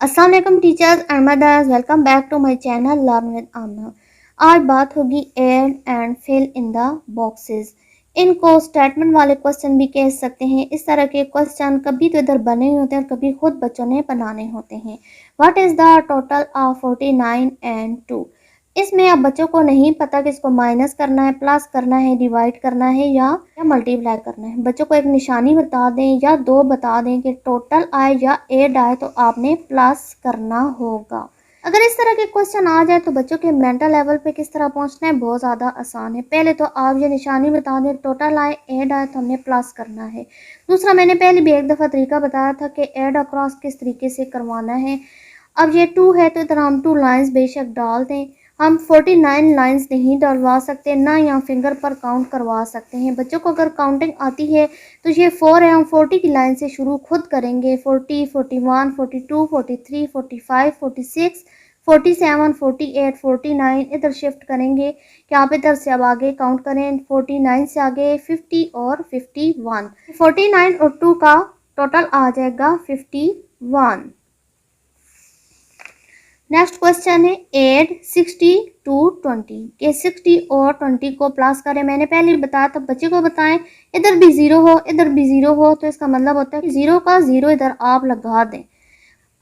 अस्सलाम वालेकुम teachers and mothers, welcome back to my channel learn with Amna. आज बात होगी add and fill in the boxes. इनको स्टेटमेंट वाले क्वेश्चन भी कह सकते हैं। इस तरह के क्वेश्चन कभी तो इधर बने होते हैं और कभी खुद बच्चों ने बनाने होते हैं। What is the total of 49 and 2? इसमें अब बच्चों को नहीं पता कि इसको माइनस करना है, प्लस करना है, डिवाइड करना है या मल्टीप्लाई करना है। बच्चों को एक निशानी बता दें या दो बता दें कि टोटल आए या एड आए तो आपने प्लस करना होगा। अगर इस तरह के क्वेश्चन आ जाए तो बच्चों के मेंटल लेवल पे किस तरह पहुंचना है बहुत ज़्यादा आसान है। पहले तो आप ये निशानी बता दें टोटल आए एड आए तो हमने प्लस करना है। दूसरा, मैंने पहले भी एक दफ़ा तरीका बताया था कि एड अक्रॉस किस तरीके से करवाना है। अब ये 2 है तो इधर हम 2 लाइन्स बेशक डाल दें। हम 49 लाइंस नहीं डलवा सकते, ना यहाँ फिंगर पर काउंट करवा सकते हैं। बच्चों को अगर काउंटिंग आती है तो ये 4 है, हम 40 की लाइन से शुरू खुद करेंगे। 40, 41, 42, 43, 45, 46, 47, 48, 49 इधर शिफ्ट करेंगे कि आप इधर से अब आगे काउंट करें। 49 से आगे 50 और 51। 49 और 2 का टोटल आ जाएगा 51। नेक्स्ट क्वेश्चन है एड 60 टू 20 के 60 और 20 को प्लस करें। मैंने पहले बताया था, बच्चे को बताएं इधर भी जीरो हो इधर भी जीरो हो तो इसका मतलब होता है कि जीरो का जीरो इधर आप लगा दें।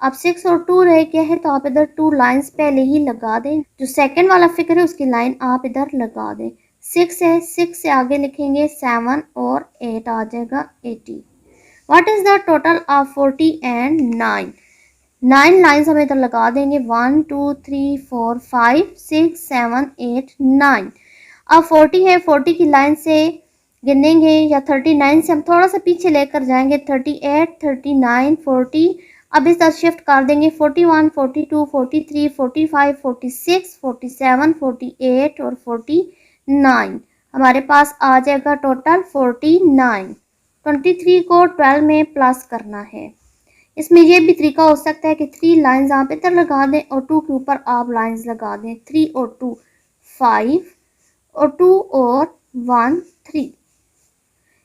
अब 6 और 2 रह गया है तो आप इधर 2 लाइंस पहले ही लगा दें। जो सेकंड वाला फिगर है उसकी लाइन आप इधर लगा दें। 6 है, 6 से आगे लिखेंगे 7 और 8 आ जाएगा 80। What is the total of 40 and 9? 9 lines हम इधर लगा देंगे। 1 2 3 4 5 6 7 8 9। अब 40 है, 40 की लाइन से गिनेंगे या 39 से हम थोड़ा सा पीछे लेकर जाएंगे। 38 39 40। अब इस तरह शिफ्ट कर देंगे। 41 42 43 45 46 47 48 और 49। हमारे पास आ जाएगा टोटल 49। 23 को 12 में प्लस करना है। इसमें यह भी तरीका हो सकता है कि 3 लाइंस आप इधर लगा दें और 2 के ऊपर आप लाइंस लगा दें। 3 और 2 5 और 2 और 1 3।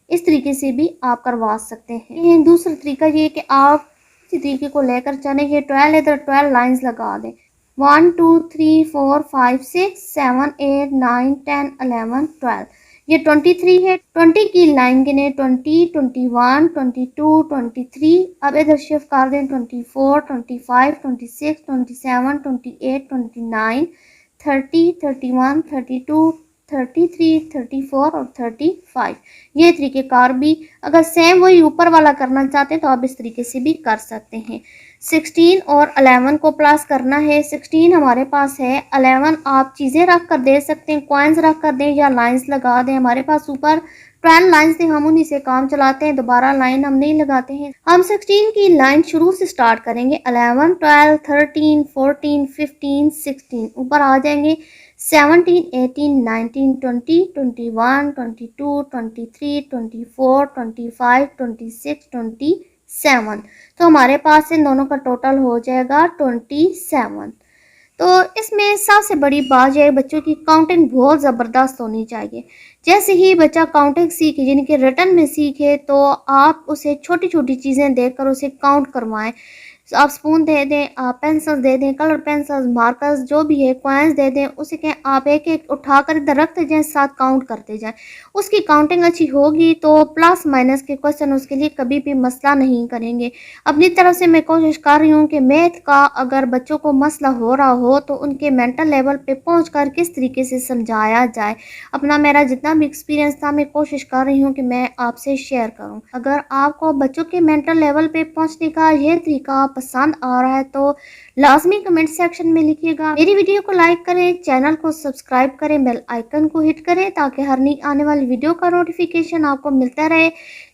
इस तरीके से भी आप करवा सकते हैं। दूसरा तरीका ये है कि आप इसी तरीके को लेकर चलें। ये 12 इधर 12 लाइंस लगा दें। 1 2 3 4 5 6 7 8 9 10 11 12। ये 23 है, 20 की लाइन गिने 20 21 22 23। अब इधर शिफ्ट कर दें 24 25 26 27 28 29 30 31 32 33 34 और 35। ये तरीक़ेकार भी अगर सेम वही ऊपर वाला करना चाहते हैं तो आप इस तरीके से भी कर सकते हैं। 16 और 11 को प्लस करना है। 16 हमारे पास है, 11 आप चीज़ें रख कर दे सकते हैं, कॉइन्स रख कर दें या लाइंस लगा दें। हमारे पास ऊपर 12 लाइंस थे, हम उन्हीं से काम चलाते हैं, दोबारा लाइन हम नहीं लगाते हैं। हम 16 की लाइन शुरू से स्टार्ट करेंगे। 11 12 13 14 15 16 ऊपर आ जाएंगे। 17 18 19 20 21 22 23 24 25 26 27। तो हमारे पास इन दोनों का टोटल हो जाएगा 27। तो इसमें सबसे बड़ी बात यह है बच्चों की काउंटिंग बहुत ज़बरदस्त होनी चाहिए। जैसे ही बच्चा काउंटिंग सीखे यानी कि रिटन में सीखे तो आप उसे छोटी छोटी चीज़ें देकर उसे काउंट करवाएं। आप स्पून दे दें, आप पेंसिल्स दे दें, कलर पेंसिल्स, मार्कर्स जो भी है, कॉइन्स दे दें, उसे कहें आप एक एक उठाकर इधर रखते जाएं, साथ काउंट करते जाएं। उसकी काउंटिंग अच्छी होगी तो प्लस माइनस के क्वेश्चन उसके लिए कभी भी मसला नहीं करेंगे। अपनी तरफ से मैं कोशिश कर रही हूँ कि मैथ का अगर बच्चों को मसला हो रहा हो तो उनके मेंटल लेवल पे पहुंचकर किस तरीके से समझाया जाए। अपना मेरा जितना भी एक्सपीरियंस था मैं कोशिश कर रही हूँ कि मैं आपसे शेयर करूँ। अगर आपको बच्चों के मेंटल लेवल पे पहुँचने का यह तरीका पसंद आ रहा है तो लाजमी कमेंट सेक्शन में लिखिएगा। मेरी वीडियो को लाइक करें, चैनल को सब्सक्राइब करें, बेल आइकन को हिट करें ताकि हर नई आने वाली वीडियो का नोटिफिकेशन आपको मिलता रहे।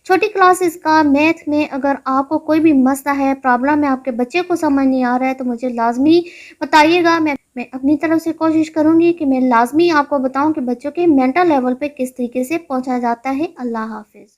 छोटी क्लासेस का मैथ में अगर आपको कोई भी मसला है, प्रॉब्लम है, आपके बच्चे को समझ नहीं आ रहा है तो मुझे लाजमी बताइएगा। मैं अपनी तरफ से कोशिश करूंगी कि मैं लाजमी आपको बताऊं कि बच्चों के मेंटल लेवल पे किस तरीके से पहुंचा जाता है। अल्लाह हाफिज।